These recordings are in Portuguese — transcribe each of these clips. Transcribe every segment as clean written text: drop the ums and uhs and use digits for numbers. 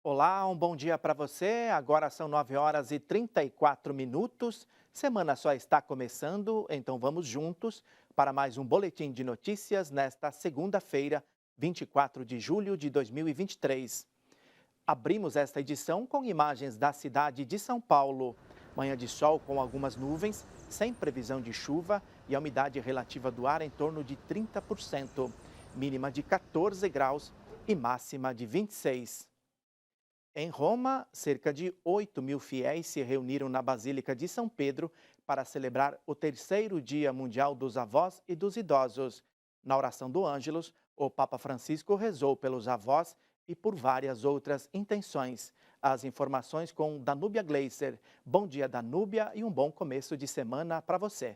Olá, um bom dia para você. Agora são 9 horas e 34 minutos. Semana só está começando, então vamos juntos para mais um boletim de notícias nesta segunda-feira, 24 de julho de 2023. Abrimos esta edição com imagens da cidade de São Paulo. Manhã de sol com algumas nuvens, sem previsão de chuva e a umidade relativa do ar em torno de 30%. Mínima de 14 graus e máxima de 26. Em Roma, cerca de 8.000 fiéis se reuniram na Basílica de São Pedro para celebrar o terceiro Dia Mundial dos Avós e dos Idosos. Na oração do Ângelus, o Papa Francisco rezou pelos avós e por várias outras intenções. As informações com Danúbia Gleiser. Bom dia, Danúbia, e um bom começo de semana para você.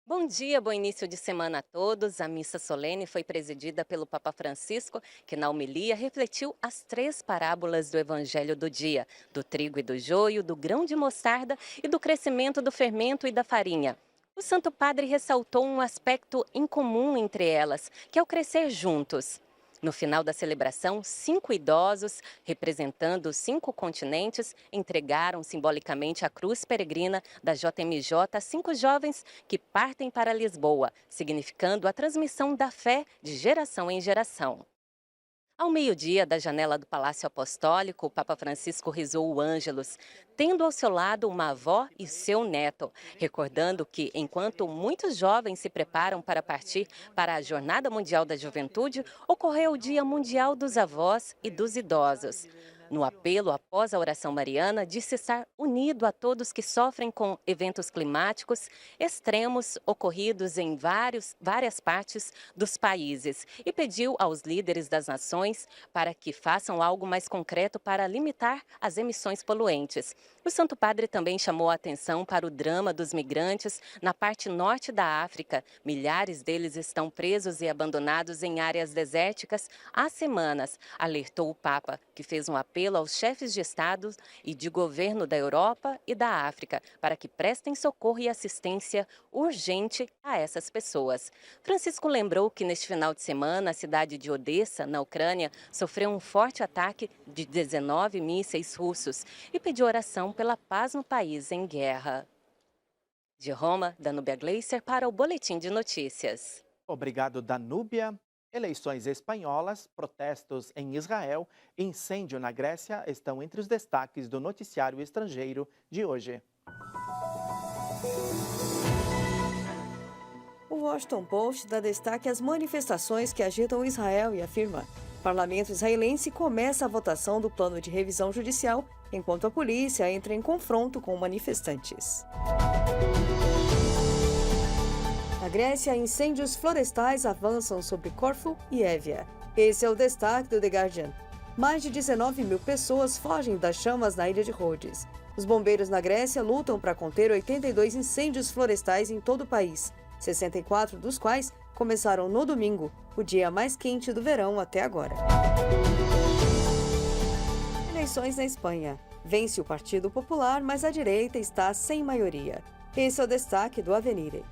Bom dia, bom início de semana a todos. A missa solene foi presidida pelo Papa Francisco, que na homilia refletiu as três parábolas do Evangelho do dia: do trigo e do joio, do grão de mostarda e do crescimento do fermento e da farinha. O Santo Padre ressaltou um aspecto incomum entre elas, que é o crescer juntos. No final da celebração, 5 idosos, representando os 5 continentes, entregaram simbolicamente a cruz peregrina da JMJ a 5 jovens que partem para Lisboa, significando a transmissão da fé de geração em geração. Ao meio-dia, da janela do Palácio Apostólico, o Papa Francisco rezou o Ângelus, tendo ao seu lado uma avó e seu neto, recordando que, enquanto muitos jovens se preparam para partir para a Jornada Mundial da Juventude, ocorreu o Dia Mundial dos Avós e dos Idosos. No apelo após a oração mariana, disse estar unido a todos que sofrem com eventos climáticos extremos ocorridos em várias partes dos países e pediu aos líderes das nações para que façam algo mais concreto para limitar as emissões poluentes. O Santo Padre também chamou a atenção para o drama dos migrantes na parte norte da África. Milhares deles estão presos e abandonados em áreas desérticas há semanas, alertou o Papa, que fez um apelo aos chefes de Estado e de governo da Europa e da África para que prestem socorro e assistência urgente a essas pessoas. Francisco lembrou que neste final de semana a cidade de Odessa, na Ucrânia, sofreu um forte ataque de 19 mísseis russos e pediu oração pela paz no país em guerra. De Roma, Danúbia Gleiser para o Boletim de Notícias. Obrigado, Danúbia. Eleições espanholas, protestos em Israel e incêndio na Grécia estão entre os destaques do noticiário estrangeiro de hoje. O Washington Post dá destaque às manifestações que agitam Israel e afirma: o parlamento israelense começa a votação do plano de revisão judicial, enquanto a polícia entra em confronto com manifestantes. Na Grécia, incêndios florestais avançam sobre Corfu e Évia. Esse é o destaque do The Guardian. Mais de 19.000 pessoas fogem das chamas na ilha de Rhodes. Os bombeiros na Grécia lutam para conter 82 incêndios florestais em todo o país, 64 dos quais começaram no domingo, o dia mais quente do verão até agora. Eleições na Espanha. Vence o Partido Popular, mas a direita está sem maioria. Esse é o destaque do Avenire.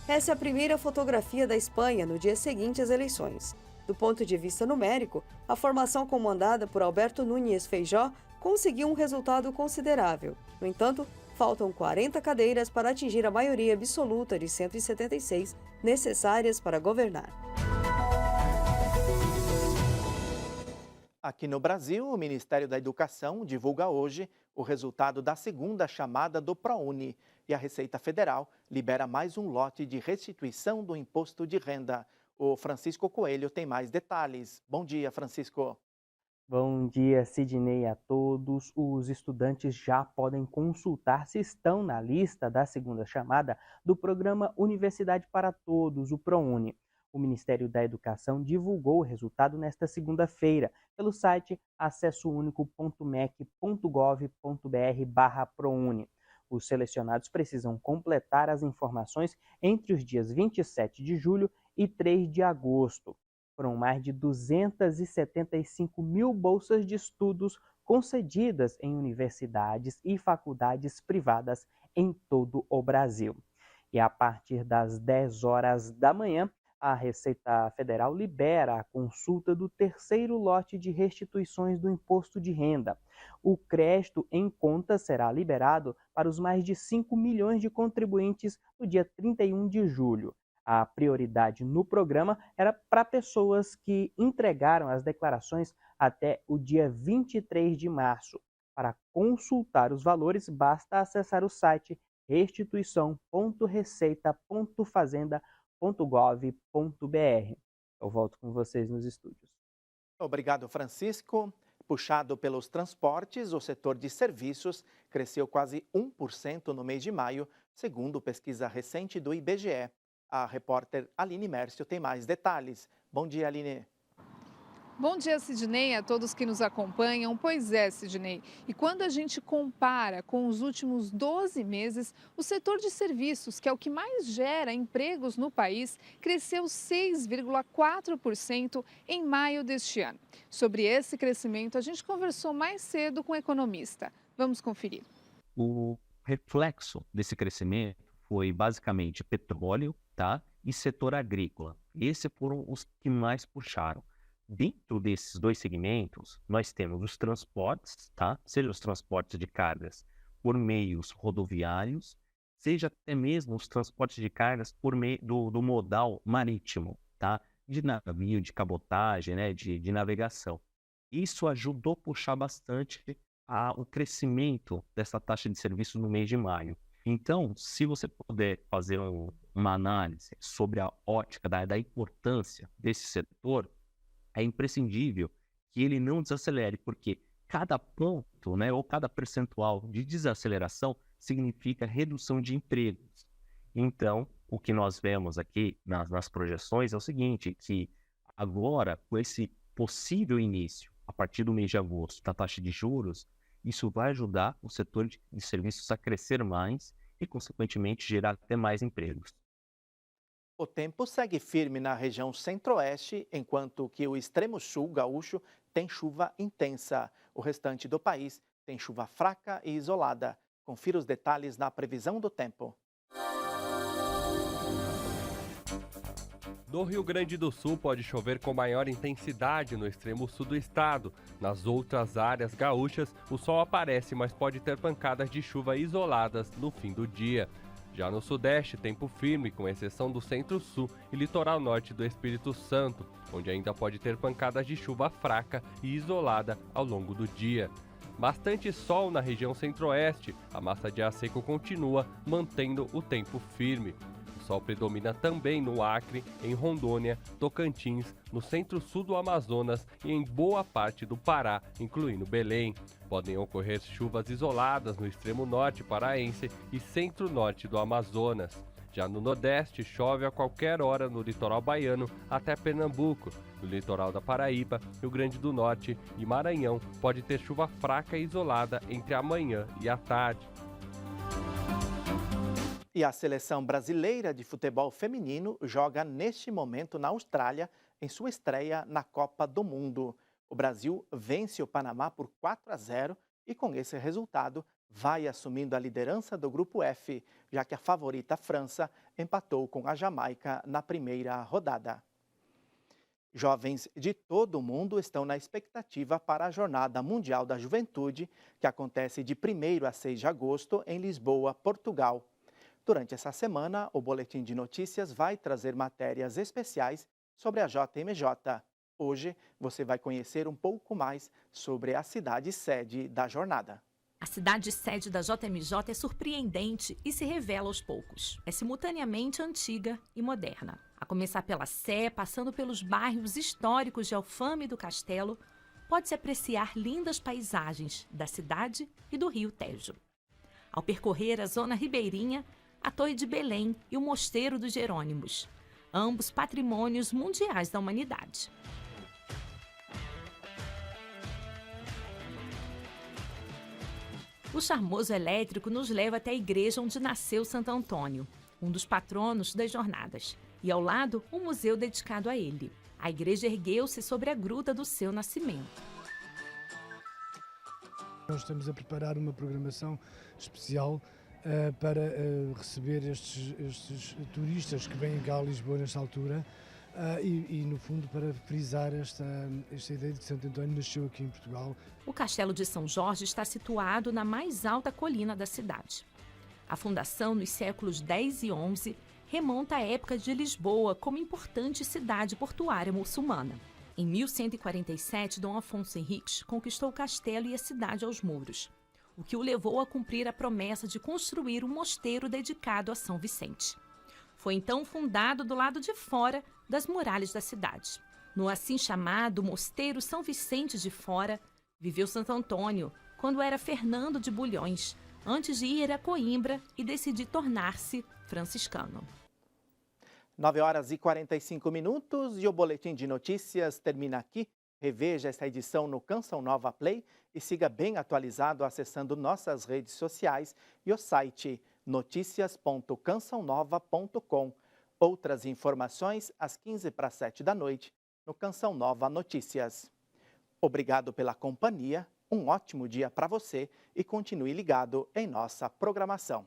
Essa é a primeira fotografia da Espanha no dia seguinte às eleições. Do ponto de vista numérico, a formação comandada por Alberto Núñez Feijóo conseguiu um resultado considerável. No entanto, faltam 40 cadeiras para atingir a maioria absoluta de 176 necessárias para governar. Aqui no Brasil, o Ministério da Educação divulga hoje o resultado da segunda chamada do ProUni e a Receita Federal libera mais um lote de restituição do imposto de renda. O Francisco Coelho tem mais detalhes. Bom dia, Francisco. Bom dia, Sidney, a todos. Os estudantes já podem consultar se estão na lista da segunda chamada do programa Universidade para Todos, o ProUni. O Ministério da Educação divulgou o resultado nesta segunda-feira pelo site acessounico.mec.gov.br/ProUni. Os selecionados precisam completar as informações entre os dias 27 de julho e 3 de agosto. Foram mais de 275 mil bolsas de estudos concedidas em universidades e faculdades privadas em todo o Brasil. E a partir das 10 horas da manhã, A Receita Federal libera a consulta do terceiro lote de restituições do imposto de renda. O crédito em conta será liberado para os mais de 5 milhões de contribuintes no dia 31 de julho. A prioridade no programa era para pessoas que entregaram as declarações até o dia 23 de março. Para consultar os valores, basta acessar o site restituição.receita.fazenda.gov.br. Eu volto com vocês nos estúdios. Obrigado, Francisco. Puxado pelos transportes, o setor de serviços cresceu quase 1% no mês de maio, segundo pesquisa recente do IBGE. A repórter Aline Mércio tem mais detalhes. Bom dia, Aline. Bom dia, Sidney, a todos que nos acompanham. Pois é, Sidney. E quando a gente compara com os últimos 12 meses, o setor de serviços, que é o que mais gera empregos no país, cresceu 6,4% em maio deste ano. Sobre esse crescimento, a gente conversou mais cedo com o economista. Vamos conferir. O reflexo desse crescimento foi basicamente petróleo, tá? E setor agrícola. Esses foram os que mais puxaram. Dentro desses dois segmentos, nós temos os transportes, tá? Seja os transportes de cargas por meios rodoviários, seja até mesmo os transportes de cargas por meio do modal marítimo, tá? De navio, de cabotagem, né? de navegação. Isso ajudou a puxar bastante o crescimento dessa taxa de serviço no mês de maio. Então, se você puder fazer uma análise sobre a ótica da importância desse setor, é imprescindível que ele não desacelere, porque cada ponto, né, ou cada percentual de desaceleração significa redução de empregos. Então, o que nós vemos aqui nas projeções é o seguinte, que agora, com esse possível início, a partir do mês de agosto, da taxa de juros, isso vai ajudar o setor de serviços a crescer mais e, consequentemente, gerar até mais empregos. O tempo segue firme na região centro-oeste, enquanto que o extremo sul gaúcho tem chuva intensa. O restante do país tem chuva fraca e isolada. Confira os detalhes na previsão do tempo. No Rio Grande do Sul pode chover com maior intensidade no extremo sul do estado. Nas outras áreas gaúchas, o sol aparece, mas pode ter pancadas de chuva isoladas no fim do dia. Já no sudeste, tempo firme, com exceção do centro-sul e litoral norte do Espírito Santo, onde ainda pode ter pancadas de chuva fraca e isolada ao longo do dia. Bastante sol na região centro-oeste, a massa de ar seco continua mantendo o tempo firme. O sol predomina também no Acre, em Rondônia, Tocantins, no centro-sul do Amazonas e em boa parte do Pará, incluindo Belém. Podem ocorrer chuvas isoladas no extremo norte paraense e centro-norte do Amazonas. Já no Nordeste, chove a qualquer hora no litoral baiano até Pernambuco. No litoral da Paraíba, Rio Grande do Norte e Maranhão pode ter chuva fraca e isolada entre a manhã e a tarde. E a seleção brasileira de futebol feminino joga neste momento na Austrália em sua estreia na Copa do Mundo. O Brasil vence o Panamá por 4-0 e com esse resultado vai assumindo a liderança do Grupo F, já que a favorita França empatou com a Jamaica na primeira rodada. Jovens de todo o mundo estão na expectativa para a Jornada Mundial da Juventude, que acontece de 1º a 6 de agosto em Lisboa, Portugal. Durante essa semana, o Boletim de Notícias vai trazer matérias especiais sobre a JMJ. Hoje, você vai conhecer um pouco mais sobre a cidade sede da jornada. A cidade sede da JMJ é surpreendente e se revela aos poucos. É simultaneamente antiga e moderna. A começar pela Sé, passando pelos bairros históricos de Alfama e do Castelo, pode-se apreciar lindas paisagens da cidade e do rio Tejo. Ao percorrer a zona ribeirinha, a Torre de Belém e o Mosteiro dos Jerônimos, ambos patrimônios mundiais da humanidade. O charmoso elétrico nos leva até a igreja onde nasceu Santo Antônio, um dos patronos das jornadas, e ao lado um museu dedicado a ele. A igreja ergueu-se sobre a gruta do seu nascimento. Nós estamos a preparar uma programação especial para receber estes turistas que vêm cá a Lisboa nesta altura, e, no fundo, para frisar esta ideia de que Santo António nasceu aqui em Portugal. O Castelo de São Jorge está situado na mais alta colina da cidade. A fundação, nos séculos X e XI, remonta à época de Lisboa como importante cidade portuária muçulmana. Em 1147, Dom Afonso Henriques conquistou o castelo e a cidade aos muros, o que o levou a cumprir a promessa de construir um mosteiro dedicado a São Vicente. Foi então fundado do lado de fora das muralhas da cidade. No assim chamado Mosteiro São Vicente de Fora, viveu Santo Antônio quando era Fernando de Bulhões, antes de ir a Coimbra e decidir tornar-se franciscano. 9h45 e o Boletim de Notícias termina aqui. Reveja esta edição no Canção Nova Play e siga bem atualizado acessando nossas redes sociais e o site noticias.cançãonova.com. Outras informações às 6:45 da noite no Canção Nova Notícias. Obrigado pela companhia, um ótimo dia para você e continue ligado em nossa programação.